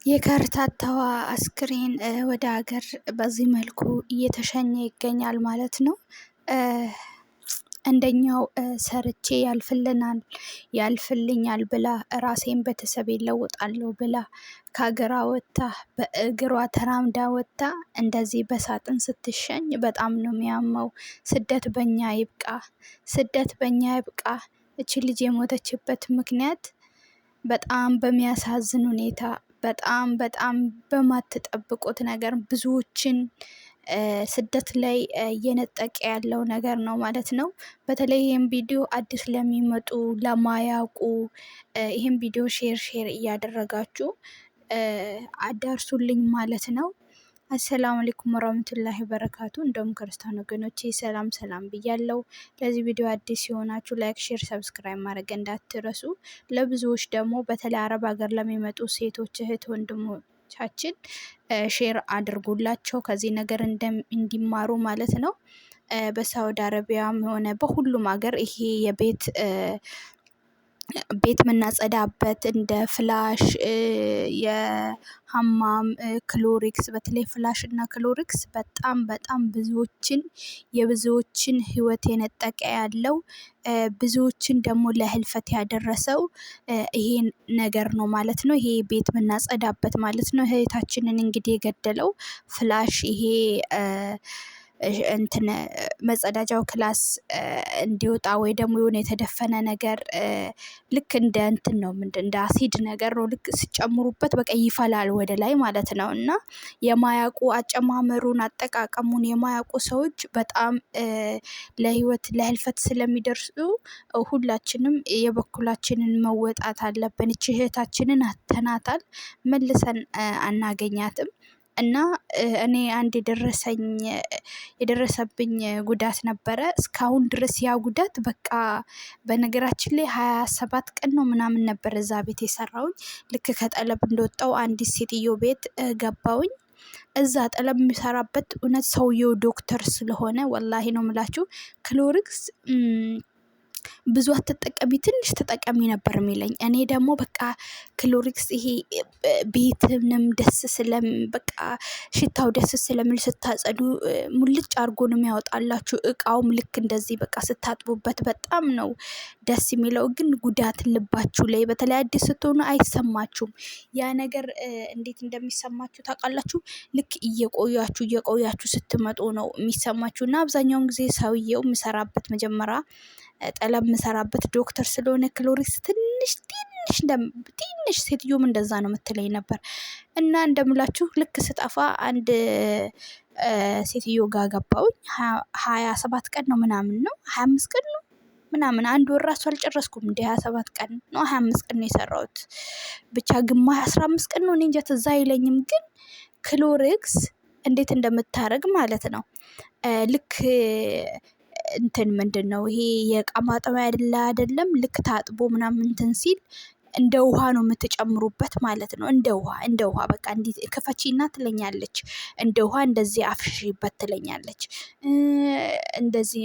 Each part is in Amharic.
የከርታታዋ አስክሬን ወደ ሀገር በዚህ መልኩ እየተሸኘ ይገኛል ማለት ነው። እንደኛው ሰርቼ ያልፍልኛል ብላ ራሴን ቤተሰብ ይለውጣለሁ ብላ ከሀገሯ ወጥታ በእግሯ ተራምዳ ወጥታ እንደዚህ በሳጥን ስትሸኝ በጣም ነው የሚያመው። ስደት በኛ ይብቃ፣ ስደት በኛ ይብቃ። እቺ ልጅ የሞተችበት ምክንያት በጣም በሚያሳዝን ሁኔታ በጣም በማትጠብቁት ነገር ብዙዎችን ስደት ላይ እየነጠቀ ያለው ነገር ነው ማለት ነው። በተለይ ይህን ቪዲዮ አዲስ ለሚመጡ ለማያውቁ ይህን ቪዲዮ ሼር እያደረጋችሁ አዳርሱልኝ ማለት ነው። አሰላሙ አለይኩም ወራህመቱላሂ ወበረካቱ። እንደውም ክርስቲያን ወገኖቼ ሰላም ብያለሁ። ለዚህ ቪዲዮ አዲስ የሆናችሁ ላይክ፣ ሼር፣ ሰብስክራይብ ማድረግ እንዳትረሱ። ለብዙዎች ደግሞ በተለይ አረብ ሀገር ለሚመጡ ሴቶች እህት ወንድሞቻችን ሼር አድርጉላቸው ከዚህ ነገር እንዲማሩ ማለት ነው። በሳውዲ አረቢያም ሆነ በሁሉም ሀገር ይሄ ቤት የምናጸዳበት እንደ ፍላሽ የሀማም ክሎሪክስ በተለይ ፍላሽ እና ክሎሪክስ በጣም የብዙዎችን ህይወት የነጠቀ ያለው ብዙዎችን ደግሞ ለህልፈት ያደረሰው ይሄን ነገር ነው ማለት ነው። ይሄ ቤት የምናጸዳበት ማለት ነው። እህታችንን እንግዲህ የገደለው ፍላሽ ይሄ እንትን መጸዳጃው ክላስ እንዲወጣ ወይ ደግሞ የሆነ የተደፈነ ነገር ልክ እንደ እንትን ነው እንደ አሲድ ነገር ነው። ልክ ሲጨምሩበት በቃ ይፈላል ወደ ላይ ማለት ነው። እና የማያውቁ አጨማመሩን አጠቃቀሙን የማያውቁ ሰዎች በጣም ለህልፈት ስለሚደርሱ ሁላችንም የበኩላችንን መወጣት አለብን። እቺ እህታችንን አተናታል፣ መልሰን አናገኛትም። እና እኔ አንድ የደረሰብኝ ጉዳት ነበረ። እስካሁን ድረስ ያ ጉዳት በቃ በነገራችን ላይ 27 ቀን ነው ምናምን ነበር እዛ ቤት የሰራውኝ። ልክ ከጠለብ እንደወጣው አንዲት ሴትዮ ቤት ገባውኝ። እዛ ጠለብ የሚሰራበት እውነት ሰውየው ዶክተር ስለሆነ ወላሂ ነው ምላችሁ ክሎሪክስ ብዙ አትጠቀሚ ትንሽ ተጠቀሚ ነበር የሚለኝ። እኔ ደግሞ በቃ ክሎሪክስ ይሄ ቤትንም ደስ በቃ ሽታው ደስ ስለሚል ስታጸዱ ሙልጭ አርጎ ነው የሚያወጣላችሁ። እቃውም ልክ እንደዚህ በቃ ስታጥቡበት በጣም ነው ደስ የሚለው። ግን ጉዳት ልባችሁ ላይ በተለይ አዲስ ስትሆኑ አይሰማችሁም። ያ ነገር እንዴት እንደሚሰማችሁ ታውቃላችሁ? ልክ እየቆያችሁ ስትመጡ ነው የሚሰማችሁ። እና አብዛኛውን ጊዜ ሰውየው የምሰራበት መጀመሪያ ጠለብ የምሰራበት ዶክተር ስለሆነ ክሎሪክስ ትንሽ ሴትዮም እንደዛ ነው የምትለኝ ነበር። እና እንደምላችሁ ልክ ስጠፋ አንድ ሴትዮ ጋር ገባውኝ። 27 ቀን ነው ምናምን ነው 25 ቀን ነው ምናምን አንድ ወር ራሱ አልጨረስኩም። እንደ 27 ቀን ነው 25 ቀን ነው የሰራሁት። ብቻ ግማሽ 15 ቀን ነው እኔ እንጃ ትዝ አይለኝም። ግን ክሎሪክስ እንዴት እንደምታረግ ማለት ነው። ልክ እንትን ምንድነው ይሄ የእቃ ማጠቢያ አይደለም። ልክ ታጥቦ ምናምን እንትን ሲል እንደ ውሃ ነው የምትጨምሩበት ማለት ነው። እንደ ውሃ በቃ እንዲህ ክፈቺና ትለኛለች። እንደ ውሃ እንደዚህ አፍሽበት ትለኛለች። እንደዚህ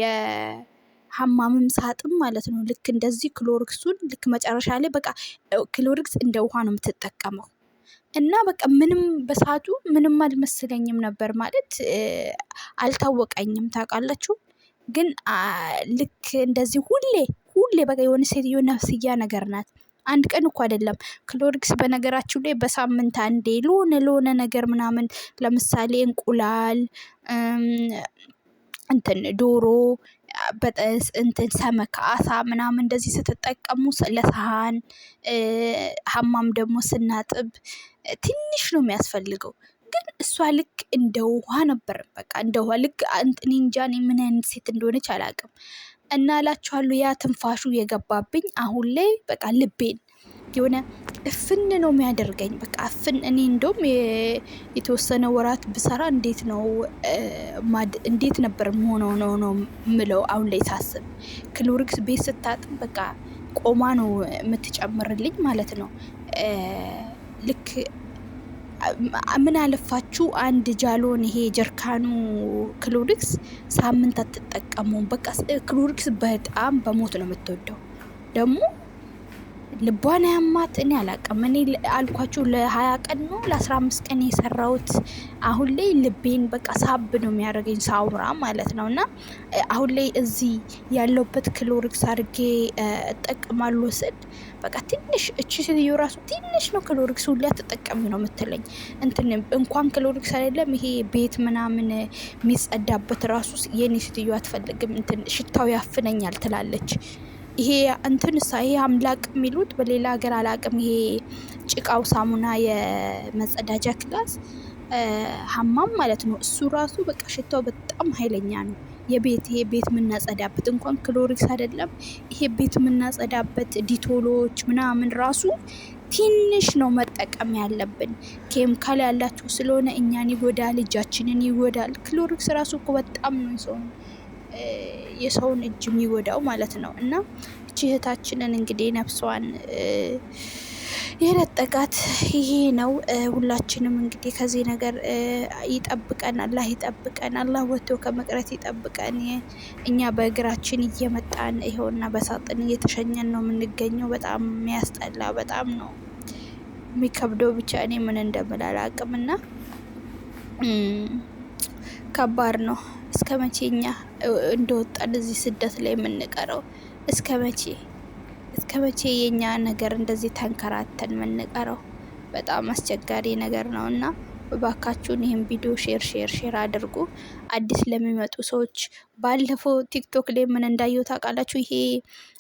የሀማምም ሳጥን ማለት ነው። ልክ እንደዚህ ክሎሪክሱን ልክ መጨረሻ ላይ በቃ ክሎሪክስ እንደ ውሃ ነው የምትጠቀመው። እና በቃ ምንም በሰዓቱ ምንም አልመሰለኝም ነበር ማለት አልታወቀኝም ታውቃላችሁ። ግን ልክ እንደዚህ ሁሌ በቃ የሆነ ሴትዮ ነፍስያ ነገር ናት። አንድ ቀን እኮ አይደለም ክሎሪክስ በነገራችሁ ላይ በሳምንት አንዴ ለሆነ ነገር ምናምን ለምሳሌ እንቁላል እንትን ዶሮ በጠስ እንትን ሰመካ አሳ ምናምን እንደዚህ ስትጠቀሙ ለሳህን ሀማም ደግሞ ስናጥብ ትንሽ ነው የሚያስፈልገው። ግን እሷ ልክ እንደ ውሃ ነበር በቃ እንደ ውሃ ልክ እኔ እንጃ እኔ ምን አይነት ሴት እንደሆነች አላውቅም። እና እላችኋለሁ ያ ትንፋሹ የገባብኝ አሁን ላይ በቃ ልቤን የሆነ እፍን ነው የሚያደርገኝ። በቃ እፍን እኔ እንደውም የተወሰነ ወራት ብሰራ እንዴት ነበር መሆነው ነው ምለው አሁን ላይ ሳስብ። ክሎሪክስ ቤት ስታጥብ በቃ ቆማ ነው የምትጨምርልኝ ማለት ነው። ልክ ምን አለፋችሁ አንድ ጃሎን ይሄ ጀርካኑ ክሎሪክስ ሳምንት አትጠቀሙም። በቃ ክሎሪክስ በጣም በሞት ነው የምትወደው። ደግሞ ልቧን ያማት እኔ አላቅም። እኔ አልኳችሁ ለ20 ቀን ነው ለ15 ቀን የሰራሁት። አሁን ላይ ልቤን በቃ ሳብ ነው የሚያደርገኝ ሳውራ ማለት ነው። እና አሁን ላይ እዚህ ያለውበት ክሎሪክስ አድርጌ እጠቀማለሁ ስል በቃ ትንሽ እቺ ሴትዮ ራሱ ትንሽ ነው ክሎሪክስ ሁላ ተጠቀሚ ነው የምትለኝ። እንኳን ክሎሪክስ አይደለም ይሄ ቤት ምናምን የሚጸዳበት ራሱ የኔ ሴትዮ አትፈልግም። ሽታው ያፍነኛል ትላለች። ይሄ ይሄ አምላቅ የሚሉት በሌላ ሀገር አላቅም። ይሄ ጭቃው ሳሙና የመጸዳጃ ክላስ ሀማም ማለት ነው። እሱ ራሱ በቃ ሽታው በጣም ኃይለኛ ነው። ይሄ ቤት የምናጸዳበት እንኳን ክሎሪክስ አይደለም። ይሄ ቤት የምናጸዳበት ዲቶሎች ምናምን ራሱ ትንሽ ነው መጠቀም ያለብን። ኬሚካል ያላቸው ስለሆነ እኛን ይጎዳል፣ እጃችንን ይጎዳል። ክሎሪክስ ራሱ እኮ በጣም ነው የሰውን እጅ የሚጎዳው ማለት ነው። እና እቺ እህታችንን እንግዲህ ነፍሷን የነጠቃት ይሄ ነው። ሁላችንም እንግዲህ ከዚህ ነገር ይጠብቀን፣ አላህ ይጠብቀን፣ አላህ ወጥቶ ከመቅረት ይጠብቀን። እኛ በእግራችን እየመጣን ይኸውና በሳጥን እየተሸኘን ነው የምንገኘው። በጣም የሚያስጠላ፣ በጣም ነው የሚከብደው። ብቻ እኔ ምን እንደምል አላቅም። እና ከባድ ነው። እስከ መቼ እኛ እንደወጣን እዚህ ስደት ላይ የምንቀረው? እስከ መቼ የኛ ነገር እንደዚህ ተንከራተን የምንቀረው? በጣም አስቸጋሪ ነገር ነው። እና እባካችሁን ይህን ቪዲዮ ሼር አድርጉ፣ አዲስ ለሚመጡ ሰዎች። ባለፈው ቲክቶክ ላይ ምን እንዳየው ታውቃላችሁ? ይሄ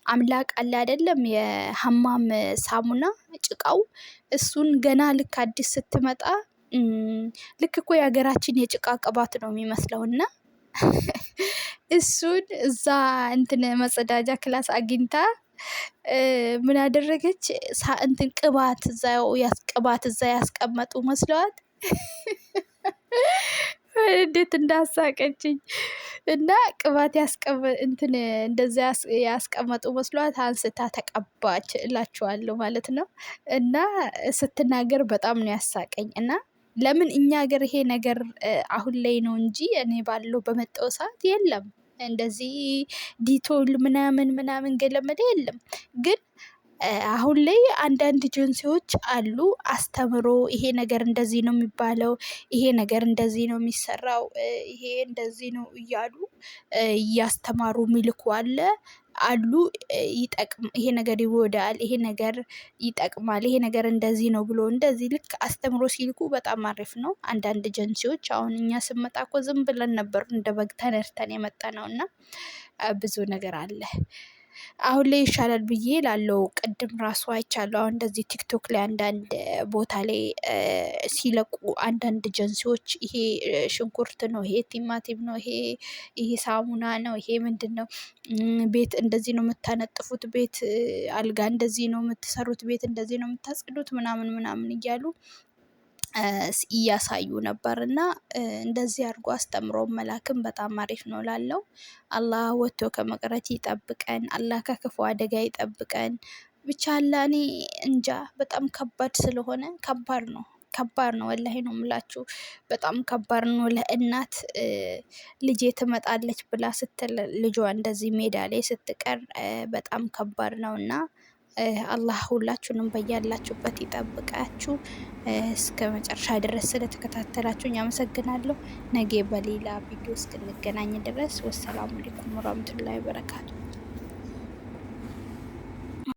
አምላክ አለ አይደለም፣ የሀማም ሳሙና ጭቃው፣ እሱን ገና ልክ አዲስ ስትመጣ ልክ እኮ የሀገራችን የጭቃ ቅባት ነው የሚመስለው። እና እሱን እዛ መጸዳጃ ክላስ አግኝታ ምን አደረገች? ቅባት እዛ ያስቀመጡ መስለዋት እንዴት እንዳሳቀችኝ። እና ቅባት እንደዛ ያስቀመጡ መስሏት አንስታ ተቀባች እላችኋለሁ ማለት ነው። እና ስትናገር በጣም ነው ያሳቀኝ። እና ለምን እኛ ሀገር ይሄ ነገር አሁን ላይ ነው እንጂ እኔ ባለው በመጣው ሰዓት የለም እንደዚህ ዲቶል ምናምን ገለመደ የለም። ግን አሁን ላይ አንዳንድ ኤጀንሲዎች አሉ አስተምሮ ይሄ ነገር እንደዚህ ነው የሚባለው፣ ይሄ ነገር እንደዚህ ነው የሚሰራው፣ ይሄ እንደዚህ ነው እያሉ እያስተማሩ ሚልኩ አሉ። ይሄ ነገር ይጎዳል፣ ይሄ ነገር ይጠቅማል፣ ይሄ ነገር እንደዚህ ነው ብሎ እንደዚህ ልክ አስተምሮ ሲልኩ በጣም አሪፍ ነው። አንዳንድ ኤጀንሲዎች አሁን እኛ ስንመጣ እኮ ዝም ብለን ነበር እንደ በግ ተነድተን የመጣ ነው። እና ብዙ ነገር አለ አሁን ላይ ይሻላል ብዬ ላለው ቅድም ራሱ አይቻለሁ። አሁን እንደዚህ ቲክቶክ ላይ አንዳንድ ቦታ ላይ ሲለቁ አንዳንድ ኤጀንሲዎች ይሄ ሽንኩርት ነው፣ ይሄ ቲማቲም ነው፣ ይሄ ሳሙና ነው፣ ይሄ ምንድን ነው፣ ቤት እንደዚህ ነው የምታነጥፉት፣ ቤት አልጋ እንደዚህ ነው የምትሰሩት፣ ቤት እንደዚህ ነው የምታጸዱት ምናምን እያሉ እያሳዩ ነበር። እና እንደዚህ አድርጎ አስተምሮ መላክም በጣም አሪፍ ነው ላለው። አላህ ወጥቶ ከመቅረት ይጠብቀን፣ አላህ ከክፉ አደጋ ይጠብቀን። ብቻ እኔ እንጃ በጣም ከባድ ስለሆነ ከባድ ነው ወላሂ ነው የምላችሁ። በጣም ከባድ ነው ለእናት ልጄ ትመጣለች ብላ ስትል ልጇ እንደዚህ ሜዳ ላይ ስትቀር በጣም ከባድ ነው። እና አላህ ሁላችሁንም በያላችሁበት ይጠብቃችሁ። እስከ መጨረሻ ድረስ ስለተከታተላችሁኝ አመሰግናለሁ። ነገ በሌላ ቪዲዮ እስክንገናኝ ድረስ ወሰላሙ አለይኩም ወራህመቱላሂ ወበረካቱ።